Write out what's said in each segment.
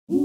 Back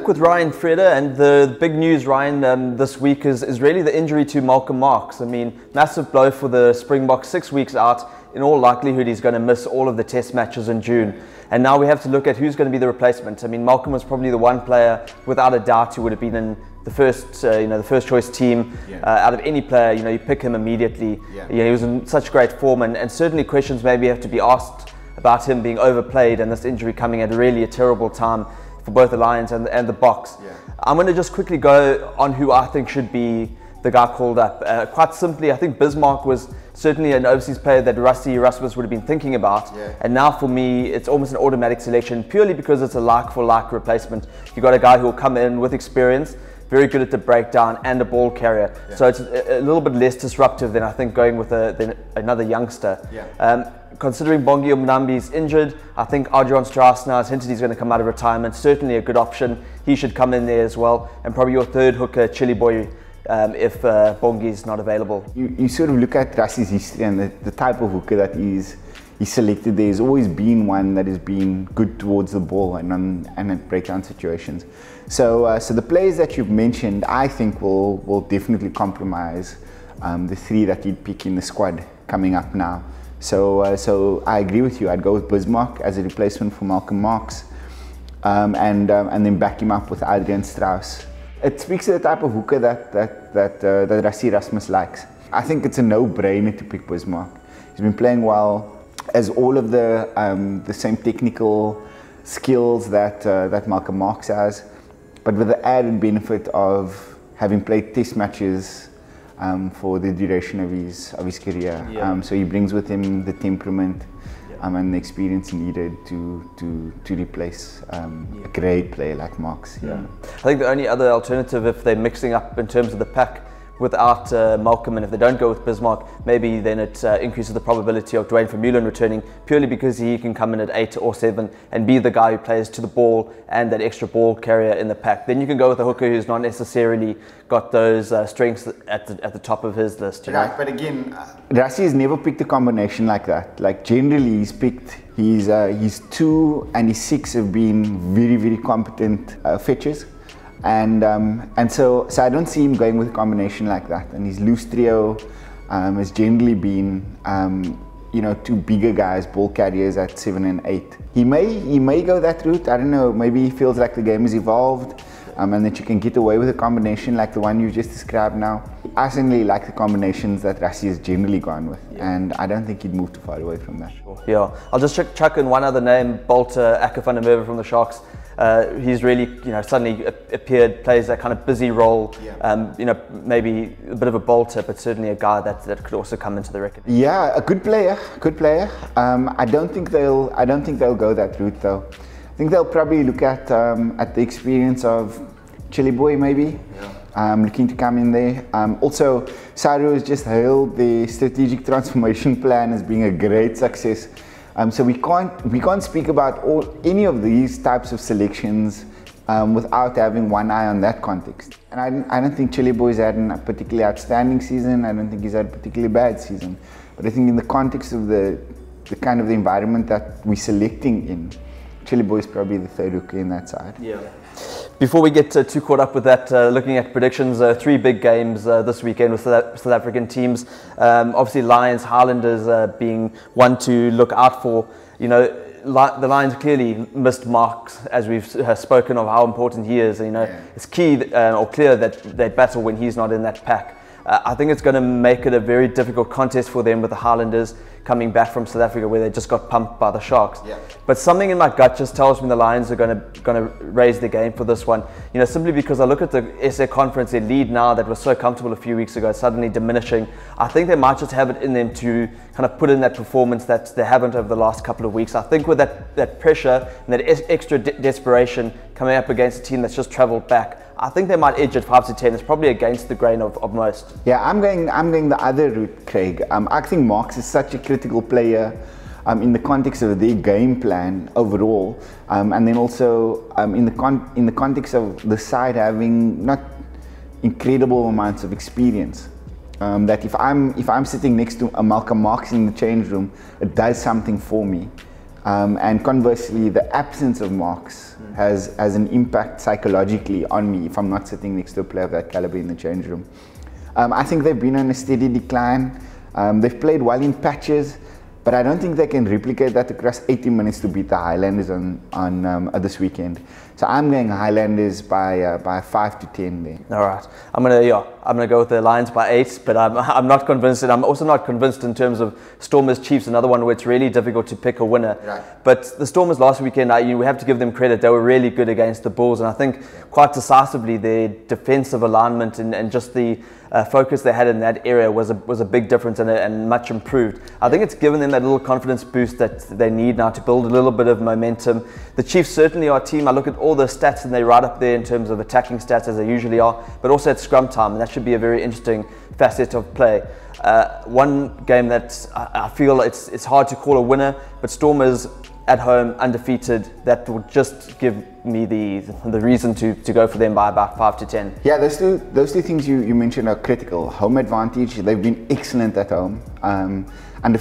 with Ryan Vrede, and the big news, Ryan, this week is really the injury to Malcolm Marx. I mean, massive blow for the Springboks, 6 weeks out. In all likelihood, he's going to miss all of the test matches in June. And now we have to look at who's going to be the replacement. I mean, Malcolm was probably the one player, without a doubt, who would have been in the first, the first choice team. Out of any player, you pick him immediately. He was in such great form, and certainly questions maybe have to be asked about him being overplayed and this injury coming at really a terrible time for both the Lions and the Boks. I'm going to just quickly go on who I think should be the guy called up. Quite simply, I think Bismarck was certainly an overseas player that Rassie would have been thinking about. And now for me, it's almost an automatic selection, purely because it's a like-for-like replacement. You've got a guy who will come in with experience, very good at the breakdown and a ball carrier. So it's a little bit less disruptive than I think going with another youngster. Considering Bongi Mnambi's injured, I think Adrian Strauss now has hinted he's going to come out of retirement. Certainly a good option. He should come in there as well. And probably your third hooker, Chili Boy, if Bongi's not available. You sort of look at Rassie's history and the type of hooker that he's selected. There's always been one that has been good towards the ball and in breakdown situations. So the players that you've mentioned, I think will definitely compromise the three that you'd pick in the squad coming up now. So I agree with you. I'd go with Bismarck as a replacement for Malcolm Marx, and then back him up with Adrian Strauss. It speaks to the type of hooker that Rassie Rasmus likes. I think it's a no-brainer to pick Bismarck. He's been playing well, as all of the same technical skills that Malcolm Marx has, but with the added benefit of having played test matches for the duration of his career. So he brings with him the temperament and the experience needed to replace a great player like Marx. I think the only other alternative, if they're mixing up in terms of the pack without Malcolm, and if they don't go with Bismarck, maybe then it increases the probability of Dwayne Vermeulen returning, purely because he can come in at 8 or 7 and be the guy who plays to the ball and that extra ball carrier in the pack. Then you can go with a hooker who's not necessarily got those strengths at the top of his list. Right, but again, Rassie has never picked a combination like that. Like generally, he's picked his 2 and his 6 have been very, very competent fetches. And so I don't see him going with a combination like that. And his loose trio has generally been, 2 bigger guys, ball carriers at 7 and 8. He may go that route. I don't know. Maybe he feels like the game has evolved, and that you can get away with a combination like the one you just described now. I certainly like the combinations that Rassie has generally gone with, and I don't think he'd move too far away from that. I'll just chuck in one other name, Bolter Acker van der Merwe from the Sharks. He's really, suddenly appeared, plays that kind of busy role. Maybe a bit of a bolter, but certainly a guy that could also come into the record. Yeah, a good player. I don't think they'll go that route though. I think they'll probably look at the experience of Chili Boy maybe. Looking to come in there. Also, SARu has just hailed the strategic transformation plan as being a great success. So we can't speak about any of these types of selections without having one eye on that context. And I don't think Chili Boy's had a particularly outstanding season. I don't think he's had a particularly bad season. But I think in the context of the kind of the environment that we're selecting in, Chili Boy is probably the third hooker in that side. Before we get too caught up with that, looking at predictions, 3 big games this weekend with South African teams. Obviously, Lions, Highlanders being one to look out for. The Lions clearly missed Marx, as we've spoken of how important he is. It's key or clear that they battle when he's not in that pack. I think it's going to make it a very difficult contest for them with the Highlanders coming back from South Africa, where they just got pumped by the Sharks. But something in my gut just tells me the Lions are going to raise the game for this one. Simply because I look at the SA Conference, their lead now that was so comfortable a few weeks ago, suddenly diminishing. I think they might just have it in them to kind of put in that performance that they haven't over the last couple of weeks. I think with that pressure and that extra desperation coming up against a team that's just travelled back, I think they might edge at 5-10. It's probably against the grain of most. Yeah, I'm going the other route, Craig. I think Marx is such a critical player in the context of their game plan overall, and then also in the context of the side having not incredible amounts of experience. that if I'm sitting next to a Malcolm Marx in the change room, it does something for me. And conversely, the absence of Marx has an impact psychologically on me if I'm not sitting next to a player of that caliber in the change room. I think they've been on a steady decline. They've played well in patches, but I don't think they can replicate that across 80 minutes to beat the Highlanders on this weekend. So I'm going Highlanders by 5 to 10 there. All right, I'm gonna go with the Lions by 8, but I'm not convinced, and I'm also not convinced in terms of Stormers Chiefs, another one where it's really difficult to pick a winner. Right. But the Stormers last weekend, we have to give them credit. They were really good against the Bulls, and I think quite decisively their defensive alignment and just the focus they had in that area was a big difference and much improved. I think it's given them that little confidence boost that they need now to build a little bit of momentum. The Chiefs certainly are a team. I look at all the stats and they're right up there in terms of attacking stats as they usually are, but also at scrum time, and that should be a very interesting facet of play. One game that I feel it's hard to call a winner, but Stormers at home, undefeated, that would just give me the reason to go for them by about 5 to 10. Yeah, those two things you mentioned are critical. Home advantage, they've been excellent at home. And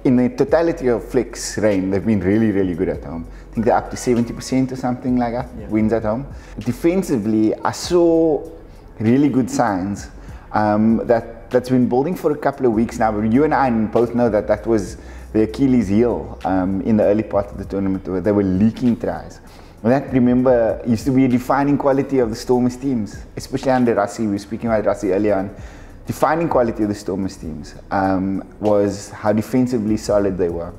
in the totality of Flick's reign, they've been really, really good at home. I think they're up to 70% or something like that, wins at home. Defensively, I saw really good signs that's been building for a couple of weeks now. But you and I both know that was the Achilles heel in the early part of the tournament, where they were leaking tries. And that, remember, used to be a defining quality of the Stormers teams, especially under Rassie. We were speaking about Rassie earlier on. Defining quality of the Stormers teams was how defensively solid they were.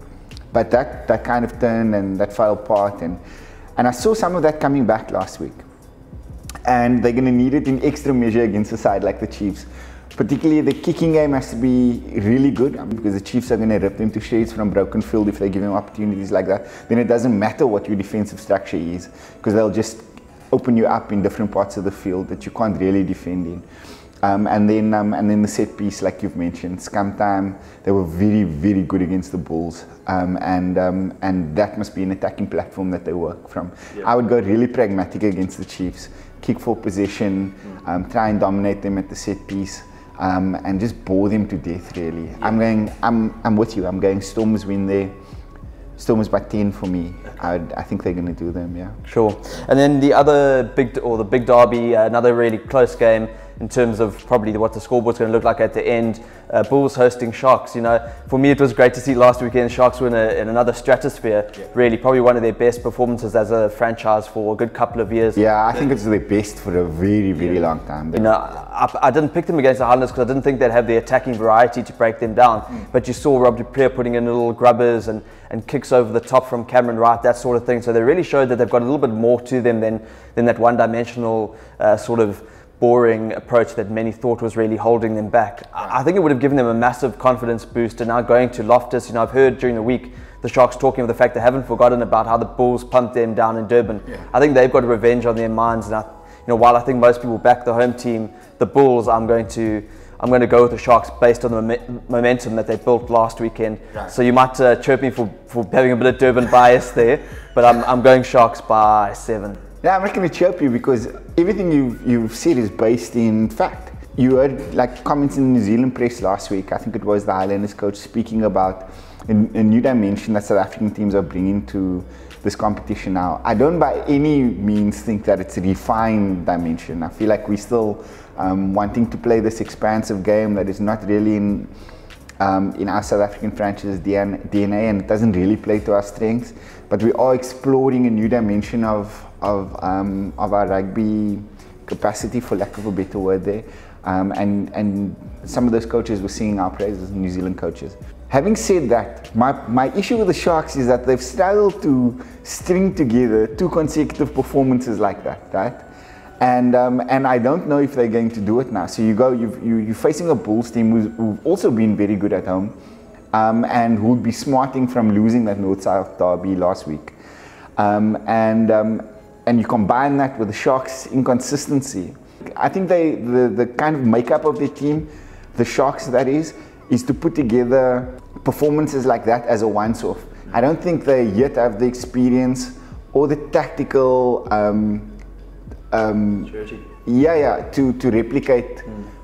But that kind of turned and that fell apart. And I saw some of that coming back last week. And they're going to need it in extra measure against a side like the Chiefs. Particularly the kicking game has to be really good, because the Chiefs are going to rip them to shreds from broken field if they give them opportunities like that. Then it doesn't matter what your defensive structure is, because they'll just open you up in different parts of the field that you can't really defend in. And then the set piece, like you've mentioned, scum time, they were very, very good against the Bulls, and that must be an attacking platform that they work from. Yeah. I would go really pragmatic against the Chiefs, kick for possession, try and dominate them at the set piece. And just bore them to death, really. Yeah. I'm with you. I'm going Stormers win there. Stormers by 10 for me. I think they're going to do them, yeah. Sure. And then the big derby, another really close game in terms of probably what the scoreboard's going to look like at the end. Bulls hosting Sharks. For me it was great to see last weekend Sharks were in another stratosphere. Yeah. Really, probably one of their best performances as a franchise for a good couple of years. Yeah, I think it's their best for a very, very long time. I didn't pick them against the Highlanders because I didn't think they'd have the attacking variety to break them down. But you saw Rob du Preez putting in little grubbers and kicks over the top from Cameron Wright, that sort of thing. So they really showed that they've got a little bit more to them than that one-dimensional sort of boring approach that many thought was really holding them back. I think it would have given them a massive confidence boost, and now going to Loftus, I've heard during the week the Sharks talking of the fact they haven't forgotten about how the Bulls pumped them down in Durban. Yeah. I think they've got revenge on their minds, and while I think most people back the home team, the Bulls, I'm going to go with the Sharks based on the momentum that they built last weekend. Right. So you might chirp me for having a bit of Durban bias there, but I'm going Sharks by 7. Yeah, I'm not going to chirp you because everything you've said is based in fact. You heard comments in the New Zealand press last week. I think it was the Highlanders coach speaking about a new dimension that South African teams are bringing to this competition now. I don't by any means think that it's a refined dimension. I feel like we're still wanting to play this expansive game that is not really in our South African franchise DNA, and it doesn't really play to our strengths. But we are exploring a new dimension of our rugby capacity, for lack of a better word there. And some of those coaches were singing our praises, New Zealand coaches. Having said that, my issue with the Sharks is that they've struggled to string together 2 consecutive performances like that, right? And I don't know if they're going to do it now. So you're facing a Bulls team who've also been very good at home, and who'd be smarting from losing that North-South derby last week. And you combine that with the Sharks' inconsistency. I think the kind of makeup of their team, the Sharks that is to put together performances like that as a once-off. I don't think they yet have the experience or the tactical to replicate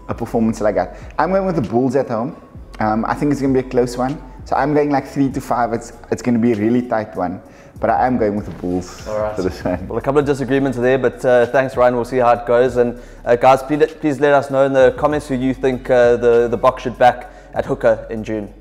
a performance like that. I'm going with the Bulls at home. I think it's going to be a close one. So I'm going like 3-5. It's going to be a really tight one. But I am going with the Bulls for this one. Well, a couple of disagreements there, but thanks, Ryan. We'll see how it goes. And guys, please let us know in the comments who you think the Boks should back at hooker in June.